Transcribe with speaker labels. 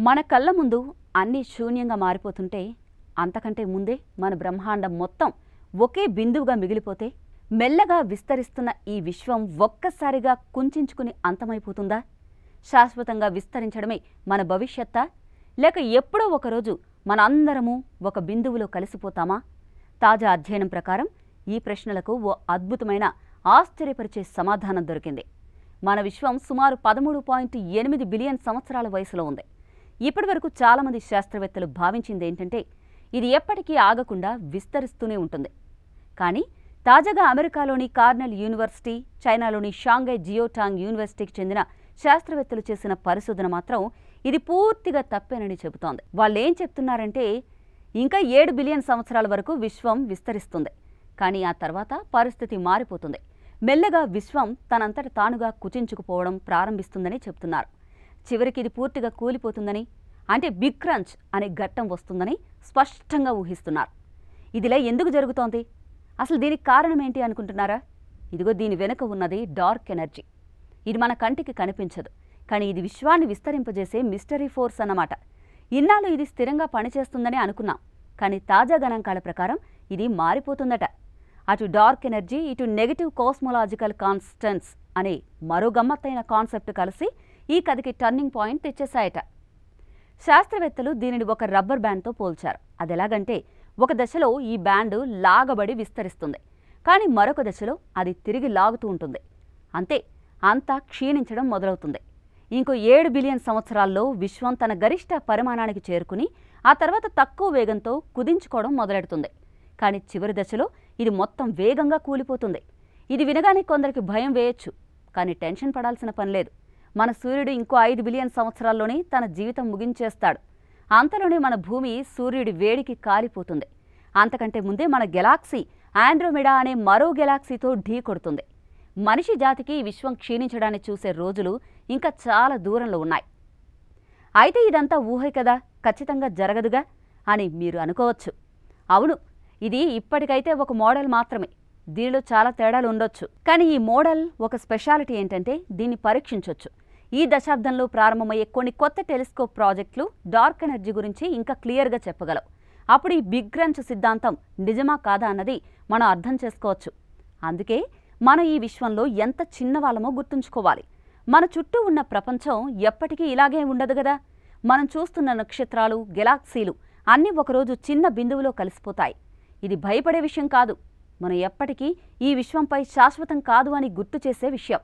Speaker 1: మన కళ్ళ ముందు అన్నీ శూన్యంగా మారిపోతుంటే అంతకంటే ముందే మన బ్రహ్మాండం మొత్తం ఒకే బిందువుగా మిగిలిపోతే మెల్లగా విస్తరిస్తున్న ఈ విశ్వం ఒక్కసారిగా కుంచుకుని అంతమైపోతుందా? శాశ్వతంగా విస్తరించడమే మన భవిష్యత్తా, లేక ఎప్పుడో ఒకరోజు మనందరము ఒక బిందువులో కలిసిపోతామా? తాజా అధ్యయనం ప్రకారం ఈ ప్రశ్నలకు ఓ అద్భుతమైన ఆశ్చర్యపరిచే సమాధానం దొరికింది. మన విశ్వం సుమారు 13.8 బిలియన్ సంవత్సరాల వయసులో ఉంది. ఇప్పటివరకు చాలామంది శాస్త్రవేత్తలు భావించింది ఏంటంటే ఇది ఎప్పటికీ ఆగకుండా విస్తరిస్తూనే ఉంటుంది. కానీ తాజాగా అమెరికాలోని కార్నెల్ యూనివర్సిటీ, చైనాలోని షాంఘై జియోటాంగ్ యూనివర్సిటీకి చెందిన శాస్త్రవేత్తలు చేసిన పరిశోధన మాత్రం ఇది పూర్తిగా తప్పేనని చెబుతోంది. వాళ్ళేం చెప్తున్నారంటే ఇంకా 7 బిలియన్ సంవత్సరాల వరకు విశ్వం విస్తరిస్తుంది. కానీ ఆ తర్వాత పరిస్థితి మారిపోతుంది. మెల్లగా విశ్వం తనంతట తానుగా కుచించుకుపోవడం ప్రారంభిస్తుందని చెప్తున్నారు. చివరికి ఇది పూర్తిగా కూలిపోతుందని, అంటే బిగ్ క్రంచ్ అనే ఘట్టం వస్తుందని స్పష్టంగా ఊహిస్తున్నారు. ఇదిలా ఎందుకు జరుగుతోంది? అసలు దీనికి కారణం ఏంటి అనుకుంటున్నారా? ఇదిగో దీని వెనుక ఉన్నది డార్క్ ఎనర్జీ. ఇది మన కంటికి కనిపించదు, కానీ ఇది విశ్వాన్ని విస్తరింపజేసే మిస్టరీ ఫోర్స్ అన్నమాట. ఇన్నాళ్ళు ఇది స్థిరంగా పనిచేస్తుందని అనుకున్నాం, కానీ తాజా గణాంకాల ప్రకారం ఇది మారిపోతుందట. అటు డార్క్ ఎనర్జీ, ఇటు నెగటివ్ కాస్మోలాజికల్ కాన్స్టెంట్స్ అనే మరో గమ్మత్తైన కాన్సెప్ట్ కలిసి ఈ కథకి టర్నింగ్ పాయింట్ తెచ్చేశాయట. శాస్త్రవేత్తలు దీనిని ఒక రబ్బర్ బ్యాండ్తో పోల్చారు. అదెలాగంటే ఒక దశలో ఈ బ్యాండ్ లాగబడి విస్తరిస్తుంది, కానీ మరొక దశలో అది తిరిగి లాగుతూ ఉంటుంది. అంతే, అంతా క్షీణించడం మొదలవుతుంది. ఇంకో 7 బిలియన్ సంవత్సరాల్లో విశ్వం తన గరిష్ట పరిమాణానికి చేరుకుని ఆ తర్వాత తక్కువ వేగంతో కుదించుకోవడం మొదలెడుతుంది. కానీ చివరి దశలో ఇది మొత్తం వేగంగా కూలిపోతుంది. ఇది వినగానే కొందరికి భయం వేయొచ్చు, కానీ టెన్షన్ పడాల్సిన పనిలేదు. మన సూర్యుడు ఇంకో 5 బిలియన్ సంవత్సరాల్లోనే తన జీవితం ముగించేస్తాడు. అంతలోనే మన భూమి సూర్యుడి వేడికి కాలిపోతుంది. అంతకంటే ముందే మన గెలాక్సీ ఆండ్రోమెడా అనే మరో గెలాక్సీతో ఢీ కొడుతుంది. మనిషి జాతికి ఈ విశ్వం క్షీణించడాన్ని చూసే రోజులు ఇంకా చాలా దూరంలో ఉన్నాయి. అయితే ఇదంతా ఊహే కదా, ఖచ్చితంగా జరగదుగా అని మీరు అనుకోవచ్చు. అవును, ఇది ఇప్పటికైతే ఒక మోడల్ మాత్రమే. దీనిలో చాలా తేడాలు ఉండొచ్చు, కానీ ఈ మోడల్ ఒక స్పెషాలిటీ ఏంటంటే దీన్ని పరీక్షించొచ్చు. ఈ దశాబ్దంలో ప్రారంభమయ్యే కొన్ని కొత్త టెలిస్కోప్ ప్రాజెక్టులు డార్క్ ఎనర్జీ గురించి ఇంకా క్లియర్గా చెప్పగలవు. అప్పుడు ఈ బిగ్ క్రంచ్ సిద్ధాంతం నిజమా కాదా అన్నది మనం అర్థం చేసుకోవచ్చు. అందుకే మనం ఈ విశ్వంలో ఎంత చిన్నవాళ్ళమో గుర్తుంచుకోవాలి. మన చుట్టూ ఉన్న ప్రపంచం ఎప్పటికీ ఇలాగే ఉండదు కదా. మనం చూస్తున్న నక్షత్రాలు, గెలాక్సీలు అన్నీ ఒకరోజు చిన్న బిందువులో కలిసిపోతాయి. ఇది భయపడే విషయం కాదు, మనం ఎప్పటికీ ఈ విశ్వంపై శాశ్వతం కాదు అని గుర్తు చేసే విషయం.